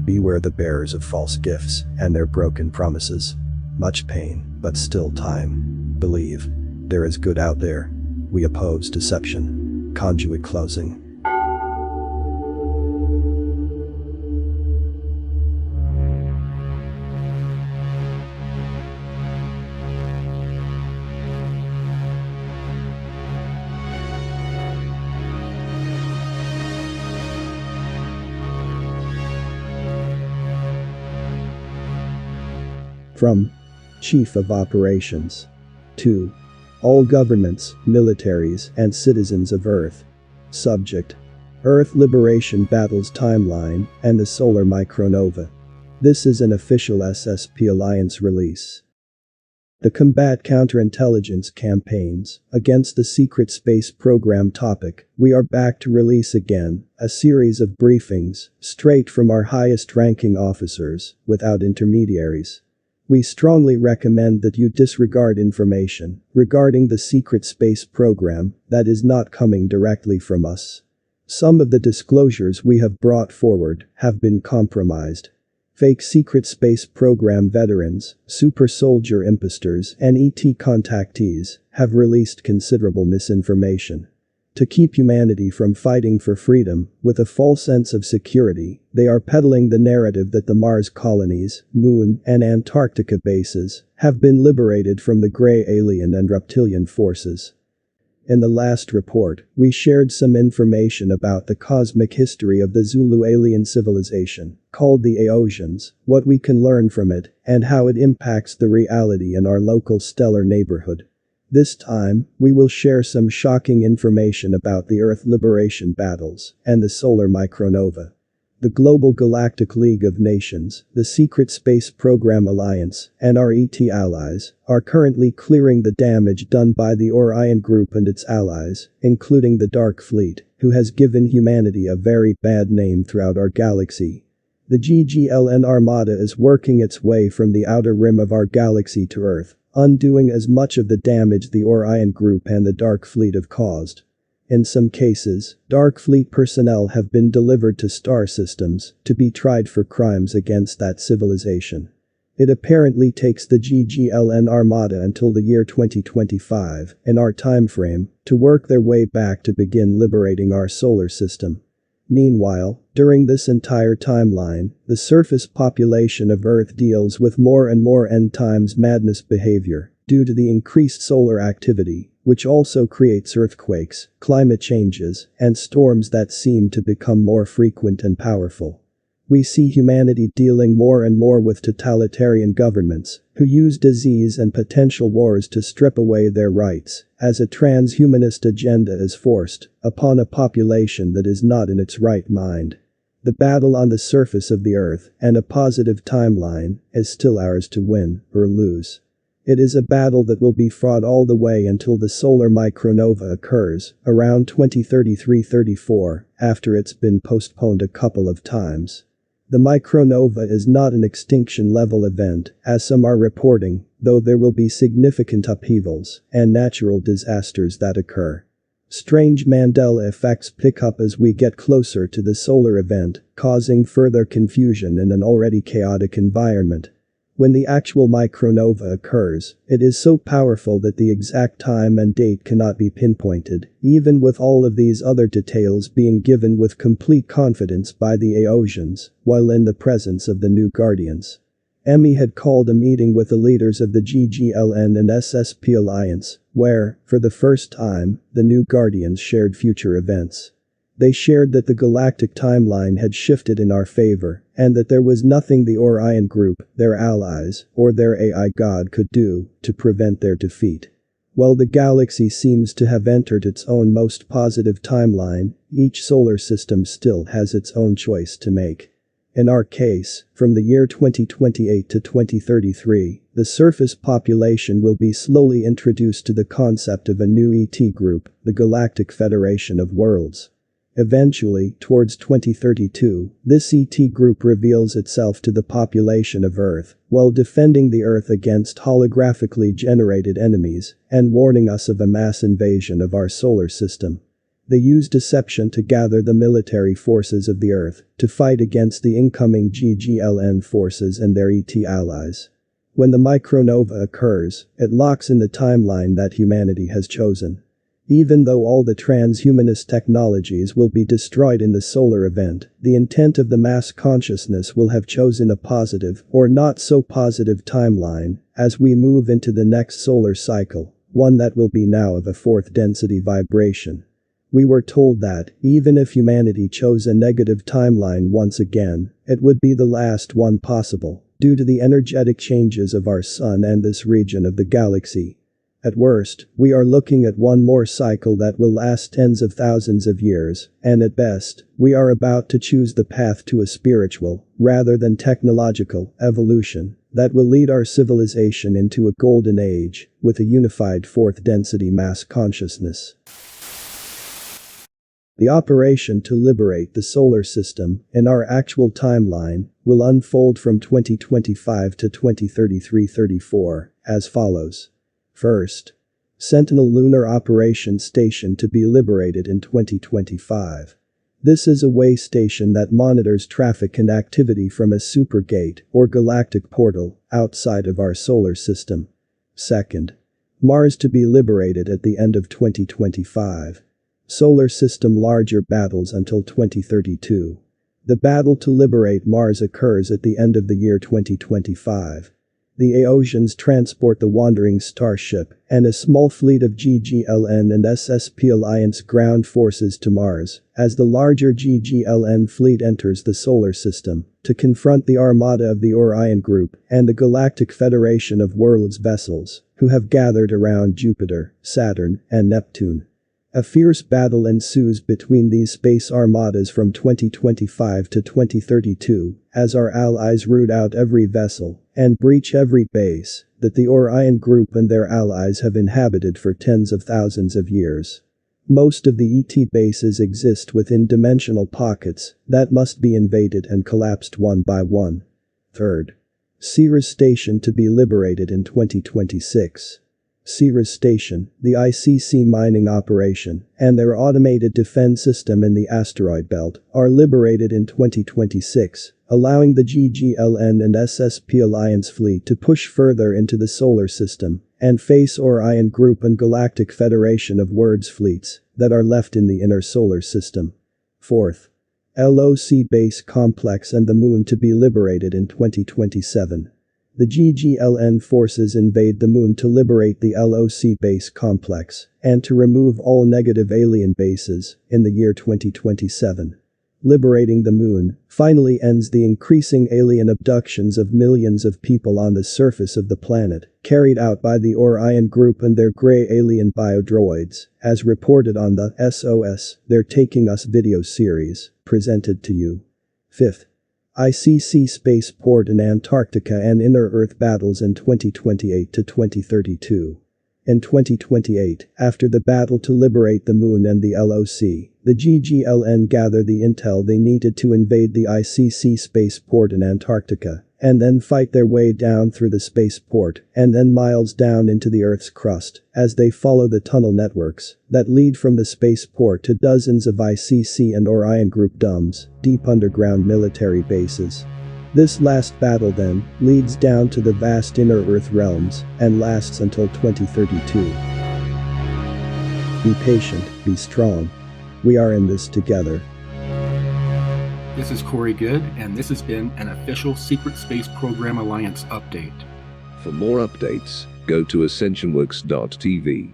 Beware the bearers of false gifts and their broken promises. Much pain, but still time. Believe. There is good out there. We oppose deception. Conduit closing. From Chief of Operations to all governments, militaries, and citizens of Earth. Subject: Earth Liberation Battles Timeline and the Solar Micronova. This is an official SSP Alliance release. To combat counterintelligence campaigns against the secret space program topic, we are back to release again a series of briefings straight from our highest ranking officers, without intermediaries. We strongly recommend that you disregard information regarding the secret space program that is not coming directly from us. Some of the disclosures we have brought forward have been compromised. Fake secret space program veterans, super soldier imposters, and ET contactees have released considerable misinformation. To keep humanity from fighting for freedom with a false sense of security, they are peddling the narrative that the Mars colonies, Moon, and Antarctica bases have been liberated from the gray alien and reptilian forces. In the last report, we shared some information about the cosmic history of the Zulu alien civilization, called the Aosians, what we can learn from it, and how it impacts the reality in our local stellar neighborhood. This time, we will share some shocking information about the Earth liberation battles and the solar micronova. The Global Galactic League of Nations, the Secret Space Program Alliance, and our ET allies are currently clearing the damage done by the Orion Group and its allies, including the Dark Fleet, who has given humanity a very bad name throughout our galaxy. The GGLN Armada is working its way from the outer rim of our galaxy to Earth, undoing as much of the damage the Orion Group and the Dark Fleet have caused. In some cases, Dark Fleet personnel have been delivered to star systems to be tried for crimes against that civilization. It apparently takes the GGLN Armada until the year 2025, in our timeframe, to work their way back to begin liberating our solar system. Meanwhile, during this entire timeline, the surface population of Earth deals with more and more end times madness behavior due to the increased solar activity, which also creates earthquakes, climate changes, and storms that seem to become more frequent and powerful. We see humanity dealing more and more with totalitarian governments who use disease and potential wars to strip away their rights, as a transhumanist agenda is forced upon a population that is not in its right mind. The battle on the surface of the Earth and a positive timeline is still ours to win or lose. It is a battle that will be fought all the way until the solar micronova occurs, around 2033-34, after it's been postponed a couple of times. The micronova is not an extinction-level event, as some are reporting, though there will be significant upheavals and natural disasters that occur. Strange Mandela effects pick up as we get closer to the solar event, causing further confusion in an already chaotic environment. When the actual micronova occurs, it is so powerful that the exact time and date cannot be pinpointed, even with all of these other details being given with complete confidence by the Aosians, while in the presence of the new Guardians. Emmy had called a meeting with the leaders of the GGLN and SSP Alliance, where, for the first time, the new Guardians shared future events. They shared that the galactic timeline had shifted in our favor, and that there was nothing the Orion Group, their allies, or their AI god could do to prevent their defeat. While the galaxy seems to have entered its own most positive timeline, each solar system still has its own choice to make. In our case, from the year 2028 to 2033, the surface population will be slowly introduced to the concept of a new ET group, the Galactic Federation of Worlds. Eventually, towards 2032, this ET group reveals itself to the population of Earth, while defending the Earth against holographically generated enemies, and warning us of a mass invasion of our solar system. They use deception to gather the military forces of the Earth to fight against the incoming GGLN forces and their ET allies. When the micronova occurs, it locks in the timeline that humanity has chosen. Even though all the transhumanist technologies will be destroyed in the solar event, the intent of the mass consciousness will have chosen a positive or not so positive timeline as we move into the next solar cycle, one that will be now of a fourth density vibration. We were told that, even if humanity chose a negative timeline once again, it would be the last one possible, due to the energetic changes of our sun and this region of the galaxy. At worst, we are looking at one more cycle that will last tens of thousands of years, and at best, we are about to choose the path to a spiritual, rather than technological, evolution that will lead our civilization into a golden age, with a unified fourth density mass consciousness. The operation to liberate the solar system, in our actual timeline, will unfold from 2025 to 2033-34, as follows. First, Sentinel Lunar Operation Station to be liberated in 2025. This is a way station that monitors traffic and activity from a supergate or galactic portal outside of our solar system. Second, Mars to be liberated at the end of 2025. Solar system larger battles until 2032. The battle to liberate Mars occurs at the end of the year 2025. The Aeosians transport the wandering starship and a small fleet of GGLN and SSP Alliance ground forces to Mars, as the larger GGLN fleet enters the solar system to confront the armada of the Orion Group and the Galactic Federation of Worlds vessels, who have gathered around Jupiter, Saturn, and Neptune. A fierce battle ensues between these space armadas from 2025 to 2032, as our allies root out every vessel and breach every base that the Orion Group and their allies have inhabited for tens of thousands of years. Most of the ET bases exist within dimensional pockets that must be invaded and collapsed one by one. Third, Ceres Station to be liberated in 2026. Ceres Station, the ICC mining operation, and their automated defense system in the asteroid belt are liberated in 2026, allowing the GGLN and SSP Alliance fleet to push further into the solar system and face Orion Group and Galactic Federation of Worlds fleets that are left in the inner solar system. Fourth, LOC Base Complex and the Moon to be liberated in 2027. The GGLN forces invade the Moon to liberate the LOC base complex and to remove all negative alien bases in the year 2027. Liberating the Moon finally ends the increasing alien abductions of millions of people on the surface of the planet, carried out by the Orion Group and their gray alien biodroids, as reported on the SOS They're Taking Us video series, presented to you. Fifth, ICC spaceport in Antarctica and Inner Earth battles in 2028 to 2032. In 2028, after the battle to liberate the Moon and the LOC, the GGLN gather the intel they needed to invade the ICC spaceport in Antarctica, and then fight their way down through the spaceport and then miles down into the Earth's crust as they follow the tunnel networks that lead from the spaceport to dozens of ICC and Orion Group DUMs, deep underground military bases. This last battle then leads down to the vast inner Earth realms and lasts until 2032. Be patient, be strong. We are in this together. This is Corey Goode, and this has been an official Secret Space Program Alliance update. For more updates, go to ascensionworks.tv.